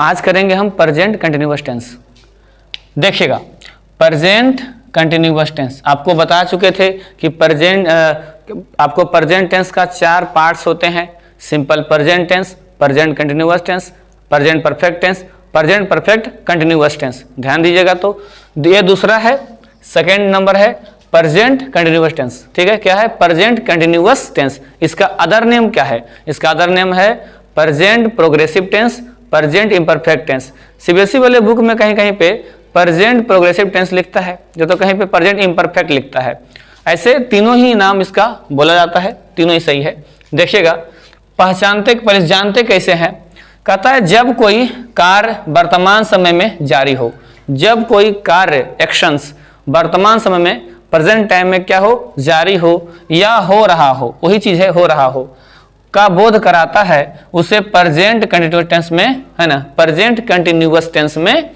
आज करेंगे हम प्रेजेंट कंटिन्यूअस टेंस। देखिएगा, प्रेजेंट कंटिन्यूअस टेंस आपको बता चुके थे कि आपको प्रेजेंट टेंस का 4 पार्ट्स होते हैं। Simple present tense, present continuous tense, present perfect tense, present perfect continuous tense. ध्यान दीजिएगा। तो ये दूसरा है, सेकेंड नंबर है प्रेजेंट कंटिन्यूअस टेंस। ठीक है, क्या है? Present continuous tense. इसका अदर नेम क्या है? इसका अदर नेम है present progressive tense, present imperfect tense. CBSE वाले बुक में कहीं कहीं पे प्रेजेंट प्रोग्रेसिव टेंस लिखता है, जो तो कहीं पे प्रेजेंट इम्परफेक्ट लिखता है। ऐसे तीनों ही नाम इसका बोला जाता है, तीनों ही सही है। देखिएगा, पहचानते पहले जानते कैसे हैं? कहता है जब कोई कार्य वर्तमान समय में जारी हो, जब कोई कार्य एक्शंस वर्तमान समय में प्रेजेंट टाइम में क्या हो? जारी हो या हो रहा हो, वही चीज है हो रहा हो का बोध कराता है, उसे प्रेजेंट कंटिन्यूअस टेंस में, है ना, प्रेजेंट कंटिन्यूअस टेंस में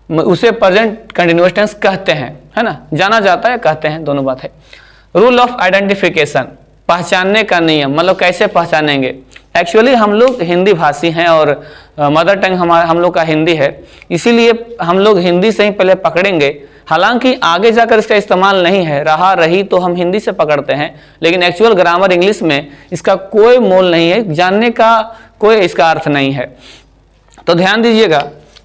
उसे प्रेजेंट कंटिन्यूअस टेंस कहते हैं, है ना, जाना जाता है, कहते हैं, दोनों बात है। रूल ऑफ आइडेंटिफिकेशन, पहचानने का नियम, मतलब कैसे पहचानेंगे? एक्चुअली हम लोग हिंदी भाषी हैं और मदर टंग हम लोग का हिंदी है, इसीलिए हम लोग हिंदी से ही पहले पकड़ेंगे। हालांकि आगे जाकर इसका इस्तेमाल नहीं है, रहा रही तो हम हिंदी से पकड़ते हैं, लेकिन एक्चुअल ग्रामर इंग्लिश में इसका कोई मोल नहीं है, जानने का कोई इसका अर्थ नहीं है। तो ध्यान दीजिएगा,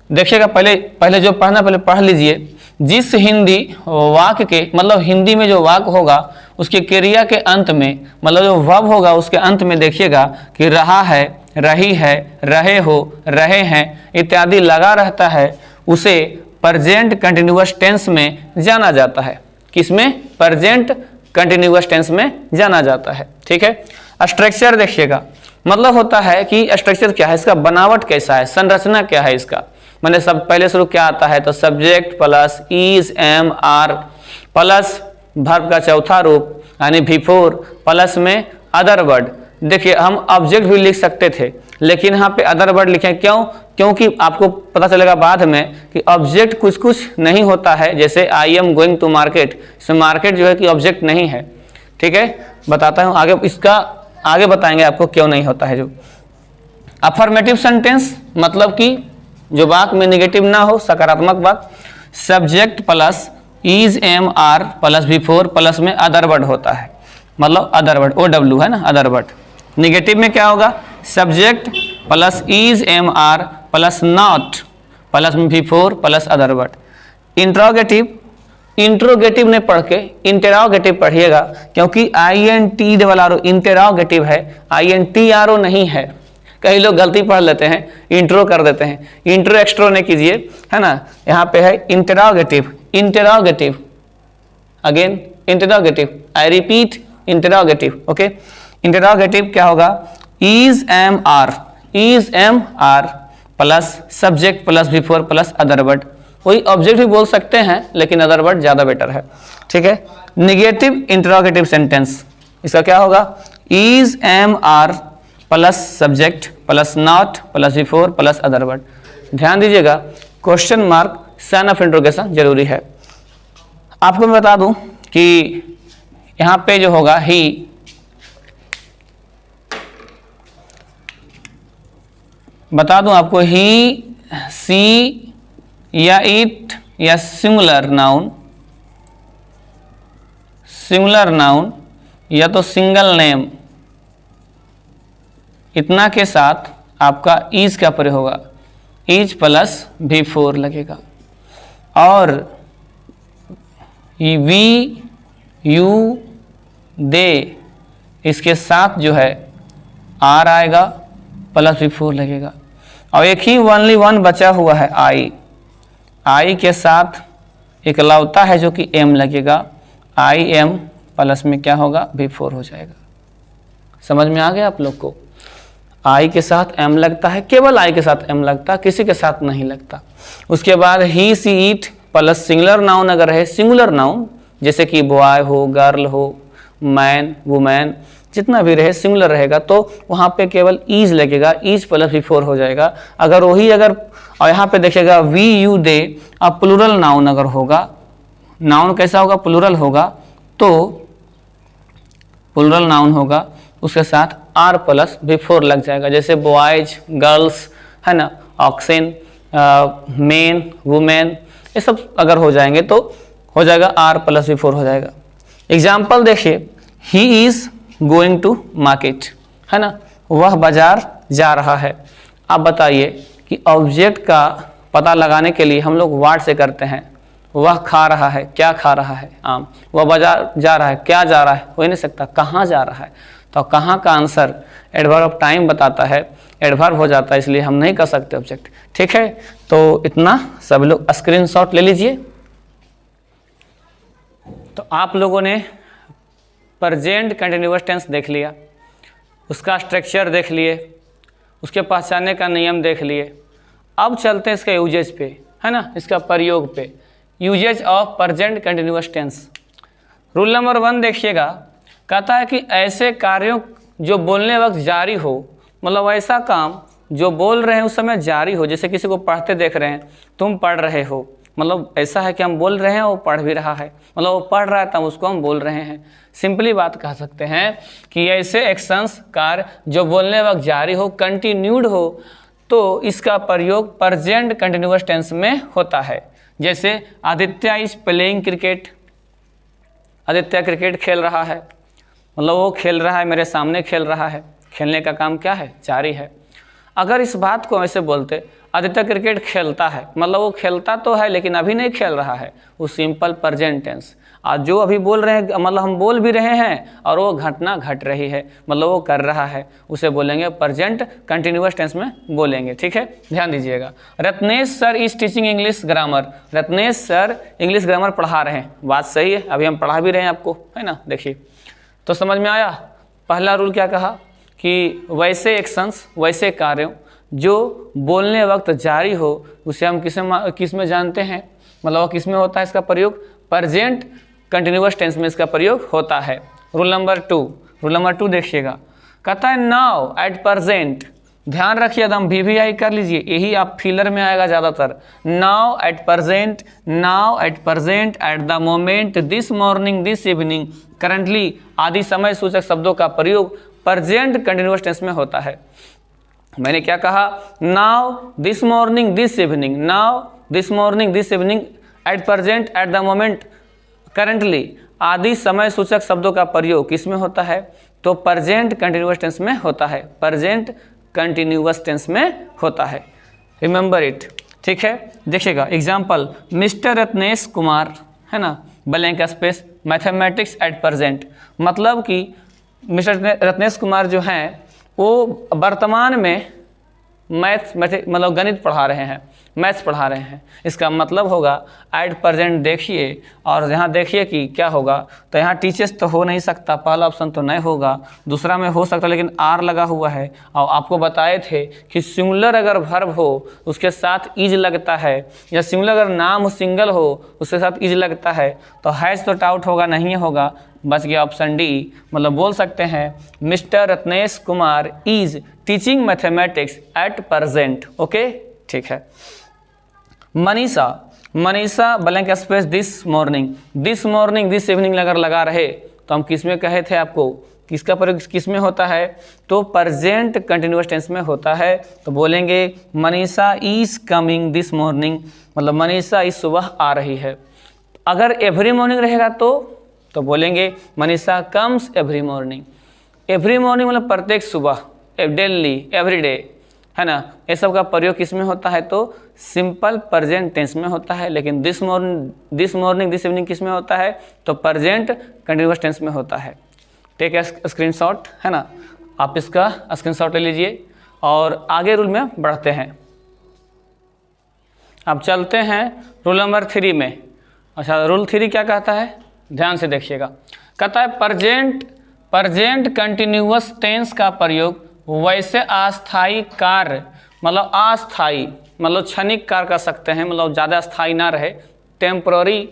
देखिएगा, पहले जो पढ़ना पहले पढ़ लीजिए। जिस हिंदी वाक्य के, मतलब हिंदी में जो वाक्य होगा उसके क्रिया के अंत में, मतलब जो वर्ब होगा उसके अंत में देखिएगा कि रहा है, रही है, रहे हो, रहे हैं इत्यादि लगा रहता है, उसे प्रेजेंट कंटिन्यूअस टेंस में जाना जाता है। किसमें? प्रेजेंट कंटिन्यूअस टेंस में जाना जाता है। ठीक है। स्ट्रक्चर देखिएगा, मतलब होता है कि स्ट्रक्चर क्या है, इसका बनावट कैसा है, संरचना क्या है इसका। मैंने सब पहले शुरू क्या आता है, तो subject plus is am are plus verb का चौथा रूप यानी बिफोर प्लस में अदर वर्ड। देखिए, हम ऑब्जेक्ट भी लिख सकते थे, लेकिन यहाँ पे अदर वर्ड लिखे, क्यों? क्योंकि आपको पता चलेगा बाद में कि ऑब्जेक्ट कुछ कुछ नहीं होता है। जैसे I am going to market, इसमें मार्केट जो है कि ऑब्जेक्ट नहीं है। ठीक है, बताता हूँ आगे, इसका आगे बताएंगे आपको क्यों नहीं होता है। जो अफर्मेटिव सेंटेंस, मतलब कि जो वाक्य में निगेटिव ना हो, सकारात्मक वाक्य, subject plus is am are plus before plus में अदर वर्ड होता है, मतलब अदर वर्ड, OW है ना, अदर वर्ड। निगेटिव में क्या होगा? Subject plus is am are plus not plus में before plus other word. Interrogative, interrogative ने पढ़ के इंटेरोगेटिव पढ़िएगा, क्योंकि INTRO इंटेरोगेटिव है, INTRO नहीं है। कई लोग गलती पढ़ लेते हैं, इंट्रो कर देते हैं, इंट्रो एक्सट्रो नहीं कीजिए, है ना। यहाँ पे है interrogative, interrogative, again interrogative, I repeat interrogative. Okay, interrogative क्या होगा? Is am are plus subject plus before plus other word. वही ऑब्जेक्ट भी बोल सकते हैं, लेकिन अदर वर्ड ज्यादा बेटर है। ठीक है। निगेटिव इंटेरोगेटिव सेंटेंस, इसका क्या होगा? Is am are plus subject plus not plus before plus other word. ध्यान दीजिएगा, question mark sign of interrogation जरूरी है। आपको मैं बता दूं कि यहां पे जो होगा ही, बता दूं आपको, ही, सी या इट या सिंगुलर नाउन या तो सिंगल नेम, इतना के साथ आपका इज का प्रयोग होगा, इज प्लस V4 लगेगा, और वी, यू, दे, इसके साथ जो है आर आएगा प्लस V4 लगेगा, और एक ही ओनली वन बचा हुआ है आई के साथ इकलौता है जो कि एम लगेगा, आई एम प्लस में क्या होगा? V4 हो जाएगा। समझ में आ गया आप लोग को? आई के साथ एम लगता है, केवल आई के साथ एम लगता है, किसी के साथ नहीं लगता। उसके बाद ही, सी, इट प्लस सिंगुलर नाउन अगर है, सिंगुलर नाउन जैसे कि बॉय हो, गर्ल हो, मैन, वुमेन, जितना भी रहे सिंगुलर रहेगा, तो वहाँ पे केवल इज लगेगा, इज प्लस V4 हो जाएगा। अगर वही और यहाँ पे देखिएगा वी, यू, दे, अब प्लूरल नाउन अगर होगा, नाउन कैसा होगा? प्लूरल होगा, तो प्लूरल नाउन होगा, उसके साथ आर प्लस V4 लग जाएगा। जैसे बॉयज, गर्ल्स, है ना, ऑक्सन, मेन, वुमेन, ये सब अगर हो जाएंगे तो हो जाएगा R+V4 हो जाएगा। एग्जाम्पल देखिए, he is going to market, है ना, वह बाजार जा रहा है। आप बताइए कि ऑब्जेक्ट का पता लगाने के लिए हम लोग व्हाट से करते हैं। वह खा रहा है, क्या खा रहा है, आम। वह बाजार जा रहा है, क्या जा रहा है, हो ही नहीं सकता, कहाँ जा रहा है। तो कहाँ का आंसर एडवर्ब ऑफ टाइम बताता है, एडवर्ब हो जाता है, इसलिए हम नहीं कर सकते ऑब्जेक्ट। ठीक है, तो इतना सब लोग स्क्रीनशॉट ले लीजिए। तो आप लोगों ने प्रेजेंट कंटिन्यूअस टेंस देख लिया, उसका स्ट्रक्चर देख लिए, उसके पहचानने का नियम देख लिए। अब चलते हैं इसके यूजेज पे, है ना, इसका प्रयोग पे। Usages of present continuous tense. Rule number 1 देखिएगा, कहता है कि ऐसे कार्यों जो बोलने वक्त जारी हो, मतलब ऐसा काम जो बोल रहे हैं उस समय जारी हो। जैसे किसी को पढ़ते देख रहे हैं, तुम पढ़ रहे हो, मतलब ऐसा है कि हम बोल रहे हैं, वो पढ़ भी रहा है, मतलब वो पढ़ रहा है तब उसको हम बोल रहे हैं। सिंपली बात कह सकते हैं कि ऐसे एक्शंस कार्य जो बोलने वक्त जारी हो, कंटिन्यूड हो, तो इसका प्रयोग प्रेजेंट कंटिन्यूअस टेंस में होता है। जैसे Aditya is playing cricket, Aditya cricket खेल रहा है, मतलब वो खेल रहा है, मेरे सामने खेल रहा है। खेलने का काम क्या है, जारी है। अगर इस बात को ऐसे बोलते, आदित्य क्रिकेट खेलता है, मतलब वो खेलता तो है लेकिन अभी नहीं खेल रहा है, वो सिंपल प्रेजेंट टेंस। आज जो अभी बोल रहे हैं, मतलब हम बोल भी रहे हैं और वो घटना घट रही है, मतलब वो कर रहा है, उसे बोलेंगे प्रेजेंट कंटिन्यूअस टेंस में बोलेंगे। ठीक है, ध्यान दीजिएगा। Ratnesh sir is teaching English grammar, Ratnesh sir English grammar पढ़ा रहे हैं, बात सही है, अभी हम पढ़ा भी रहे हैं आपको, है ना। देखिए तो समझ में आया। पहला रूल क्या कहा कि वैसे एक्शंस, वैसे कार्यों जो बोलने वक्त जारी हो, उसे हम किस में जानते हैं, मतलब वो किस में होता है इसका प्रयोग, प्रेजेंट कंटिन्यूअस टेंस में इसका प्रयोग होता है। रूल नंबर 2 देखिएगा, कहता है नाउ एट प्रेजेंट। ध्यान रखिए, एकदम VVI कर लीजिए, यही आप फिलर में आएगा ज़्यादातर। Now at present, now at present, at the moment, this morning, this evening, currently आदि समय सूचक शब्दों का प्रयोग प्रेजेंट कंटिन्यूअस टेंस में होता है। मैंने क्या कहा, now, this morning, this evening, now, this morning, this evening, at present, at the moment, currently आदि समय सूचक शब्दों का प्रयोग किस में होता है, तो प्रेजेंट कंटिन्यूअस टेंस में होता है, प्रेजेंट कंटिन्यूअस टेंस में होता है। Remember it. ठीक है, देखिएगा एग्जाम्पल, मिस्टर रत्नेश कुमार, है ना, blank space, mathematics at present, मतलब कि मिस्टर रत्नेश कुमार जो हैं वो वर्तमान में मतलब गणित पढ़ा रहे हैं, मैथ्स पढ़ा रहे हैं। इसका मतलब होगा एट प्रेजेंट देखिए, और यहाँ देखिए कि क्या होगा, तो यहाँ टीचर्स तो हो नहीं सकता, पहला ऑप्शन तो नहीं होगा, दूसरा में हो सकता लेकिन आर लगा हुआ है। और आपको बताए थे कि सिंगुलर अगर वर्ब हो उसके साथ इज लगता है, या सिंगुलर अगर नाम सिंगल हो उसके साथ इज लगता है, तो हैज़ तो डाउट होगा, नहीं होगा, बच गया ऑप्शन डी। मतलब बोल सकते हैं mister Ratnesh Kumar is teaching mathematics at present. Okay, ठीक है। Manisha blank space, this morning, this morning, this evening अगर लगा रहे तो हम किस में कहे थे आपको, किसका प्रयोग किस में होता है, तो प्रेजेंट कंटिन्यूअस टेंस में होता है। तो बोलेंगे Manisha is coming this morning, मतलब मनीषा इस सुबह आ रही है। अगर एवरी मॉर्निंग रहेगा तो बोलेंगे Manisha comes every morning. Every morning मतलब प्रत्येक सुबह, डेली, एवरीडे, है ना, ये सब का प्रयोग किस में होता है, तो सिंपल प्रेजेंट टेंस में होता है। लेकिन दिस मॉर्निंग, दिस इवनिंग किस में होता है, तो प्रेजेंट कंटिन्यूअस टेंस में होता है। टेक ए स्क्रीनशॉट, है ना, आप इसका स्क्रीनशॉट ले लीजिए और आगे रूल में बढ़ते हैं। अब चलते हैं रूल नंबर 3 में। अच्छा, रूल 3 क्या कहता है, ध्यान से देखिएगा। कहता है प्रेजेंट कंटिन्यूअस टेंस का प्रयोग वैसे अस्थायी कार्य, मतलब अस्थायी मतलब क्षणिक कार्य कर सकते हैं, मतलब ज़्यादा स्थायी ना रहे, टेम्पररी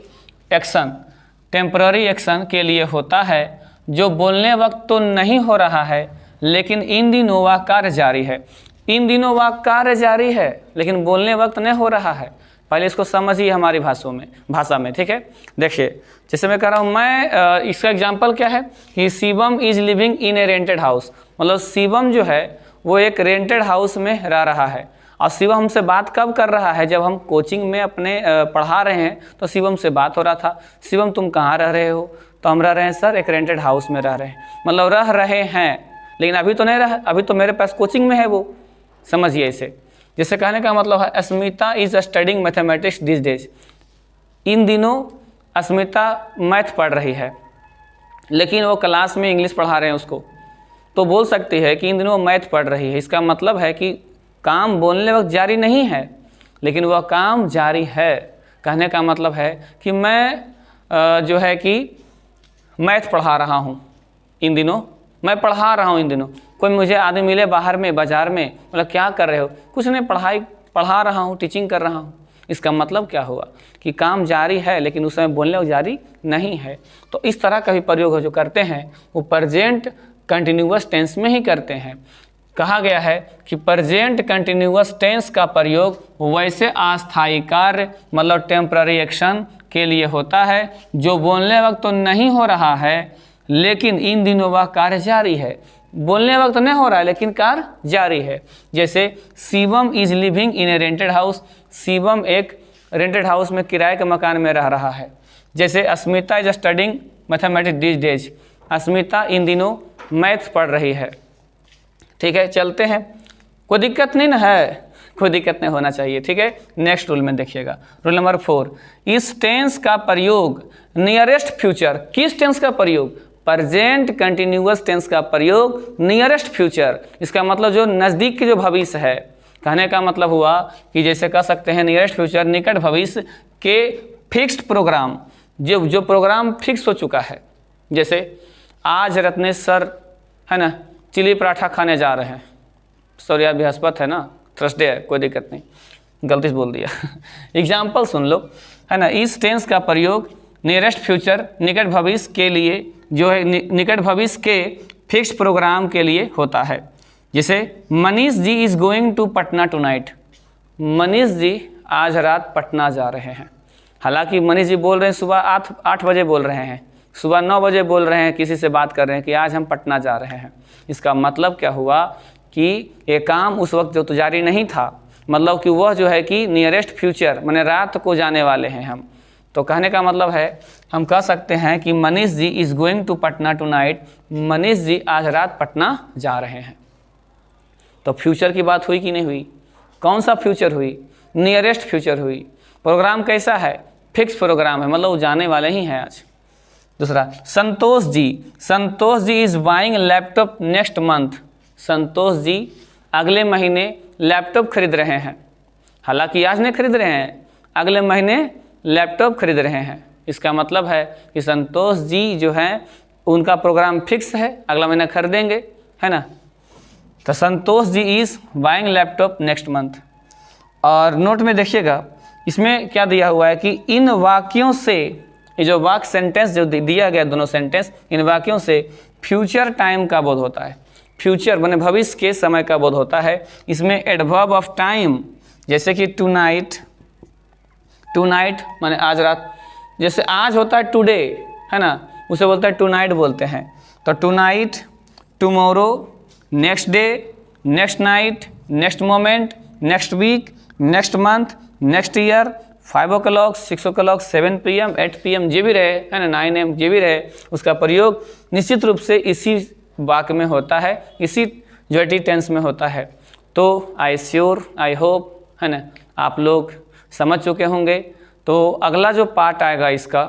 एक्शन के लिए होता है, जो बोलने वक्त तो नहीं हो रहा है लेकिन इन दिनों वह कार्य जारी है। इन दिनों वह कार्य जारी है लेकिन बोलने वक्त नहीं हो रहा है। पहले इसको समझिए हमारी भाषा में, ठीक है। देखिए, जैसे मैं कह रहा हूँ, मैं इसका एग्जांपल क्या है कि Shivam is living in A rented house, मतलब शिवम जो है वो एक रेंटेड हाउस में रह रहा है। और शिवम से बात कब कर रहा है, जब हम कोचिंग में अपने पढ़ा रहे हैं तो शिवम से बात हो रहा था, शिवम तुम कहाँ रह रहे हो, तो हम रह रहे हैं सर एक रेंटेड हाउस में रह रहे हैं, मतलब रह रहे हैं लेकिन अभी तो नहीं रहा, अभी तो मेरे पास कोचिंग में है वो, समझिए इसे। जैसे कहने का मतलब है Asmita is studying mathematics this days, इन दिनों अस्मिता मैथ पढ़ रही है लेकिन वो क्लास में इंग्लिश पढ़ा रहे हैं उसको, तो बोल सकती है कि इन दिनों मैथ पढ़ रही है। इसका मतलब है कि काम बोलने वक्त जारी नहीं है लेकिन वह काम जारी है। कहने का मतलब है कि मैं जो है कि मैथ पढ़ा रहा हूँ इन दिनों, मैं पढ़ा रहा हूँ इन दिनों। कोई मुझे आदमी मिले बाहर में बाज़ार में, मतलब क्या कर रहे हो, कुछ नहीं पढ़ा रहा हूँ, टीचिंग कर रहा हूँ। इसका मतलब क्या हुआ कि काम जारी है लेकिन उस समय बोलने वक्त जारी नहीं है। तो इस तरह का भी प्रयोग जो करते हैं वो प्रेजेंट कंटिन्यूअस टेंस में ही करते हैं। कहा गया है कि प्रेजेंट कंटिन्यूअस टेंस का प्रयोग वैसे अस्थायी कार्य मतलब टेम्पररी एक्शन के लिए होता है जो बोलने वक्त तो नहीं हो रहा है लेकिन इन दिनों वह कार्य जारी है। बोलने वक्त नहीं हो रहा है लेकिन कार्य जारी है। जैसे Shivam is living in A rented house, Shivam एक रेंटेड हाउस में किराए के मकान में रह रहा है। जैसे Asmita is studying mathematics this days, Asmita इन दिनों मैथ्स पढ़ रही है। ठीक है, चलते हैं, कोई दिक्कत नहीं ना है, कोई दिक्कत नहीं होना चाहिए। ठीक है, नेक्स्ट रूल में देखिएगा, रूल नंबर 4, इस टेंस का प्रयोग नियरेस्ट फ्यूचर, किस टेंस का प्रयोग, प्रेजेंट कंटिन्यूअस टेंस का प्रयोग नियरेस्ट फ्यूचर, इसका मतलब जो नज़दीक के जो भविष्य है। कहने का मतलब हुआ कि जैसे कह सकते हैं नियरेस्ट फ्यूचर निकट भविष्य के फिक्स्ड प्रोग्राम, जो प्रोग्राम फिक्स हो चुका है। जैसे आज रत्नेश सर है ना चिली पराठा खाने जा रहे हैं, सॉरी आज बृहस्पति है ना, थर्सडे है, कोई दिक्कत नहीं, गलती से बोल दिया एग्जाम्पल सुन लो, है ना। इस टेंस का प्रयोग नियरेस्ट फ्यूचर निकट भविष्य के लिए जो है निकट भविष्य के फिक्स प्रोग्राम के लिए होता है। जैसे Manish ji is going to Patna tonight, Manish ji आज रात पटना जा रहे हैं। हालांकि मनीष जी बोल रहे हैं सुबह 8 बजे बोल रहे हैं, सुबह 9 बजे बोल रहे हैं, किसी से बात कर रहे हैं कि आज हम पटना जा रहे हैं। इसका मतलब क्या हुआ कि ये काम उस वक्त जो तो जारी नहीं था, मतलब कि वह जो है कि नियरेस्ट फ्यूचर माने रात को जाने वाले हैं हम। तो कहने का मतलब है हम कह सकते हैं कि Manish ji is going to Patna tonight, Manish ji आज रात पटना जा रहे हैं। तो फ्यूचर की बात हुई कि नहीं हुई, कौन सा फ्यूचर हुई, नियरेस्ट फ्यूचर हुई। प्रोग्राम कैसा है, फिक्स प्रोग्राम है, मतलब वो जाने वाले ही हैं आज। दूसरा, Santosh ji is buying laptop next month, Santosh ji अगले महीने लैपटॉप खरीद रहे हैं। हालांकि आज नहीं खरीद रहे हैं, अगले महीने लैपटॉप खरीद रहे हैं। इसका मतलब है कि संतोष जी जो हैं उनका प्रोग्राम फिक्स है, अगला महीना खरीदेंगे, है ना। तो Santosh ji is buying laptop next month. और नोट में देखिएगा इसमें क्या दिया हुआ है कि इन वाक्यों से, ये जो वाक्य सेंटेंस जो दिया गया दोनों सेंटेंस, इन वाक्यों से फ्यूचर टाइम का बोध होता है, फ्यूचर माने भविष्य के समय का बोध होता है। इसमें एडवर्ब ऑफ टाइम जैसे कि टुनाइट, टुनाइट माने आज रात, जैसे आज होता है टुडे, है ना, उसे बोलते हैं टुनाइट बोलते हैं। तो tonight, tomorrow, next day, next night, next moment, next week, next month, next year, 5 o'clock, 6 o'clock, 7 PM, 8 PM जे भी रहे, है ना, 9 AM जे भी रहे, उसका प्रयोग निश्चित रूप से इसी वाक्य में होता है, इसी जो टेंस में होता है। तो आई श्योर, आई होप, है ना, आप लोग समझ चुके होंगे। तो अगला जो पार्ट आएगा इसका,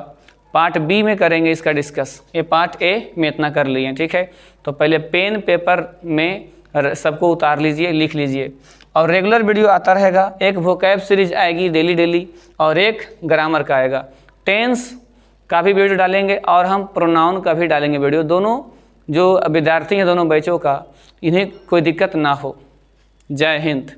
पार्ट बी में करेंगे इसका डिस्कस। ये पार्ट ए में इतना कर लिए, ठीक है। तो पहले पेन पेपर में सबको उतार लीजिए, लिख लीजिए, और रेगुलर वीडियो आता रहेगा। एक वोकैब सीरीज आएगी डेली और एक ग्रामर का आएगा। टेंस का भी वीडियो डालेंगे और हम प्रोनाउन का भी डालेंगे वीडियो। दोनों जो विद्यार्थी हैं दोनों बैचों का, इन्हें कोई दिक्कत ना हो। जय हिंद।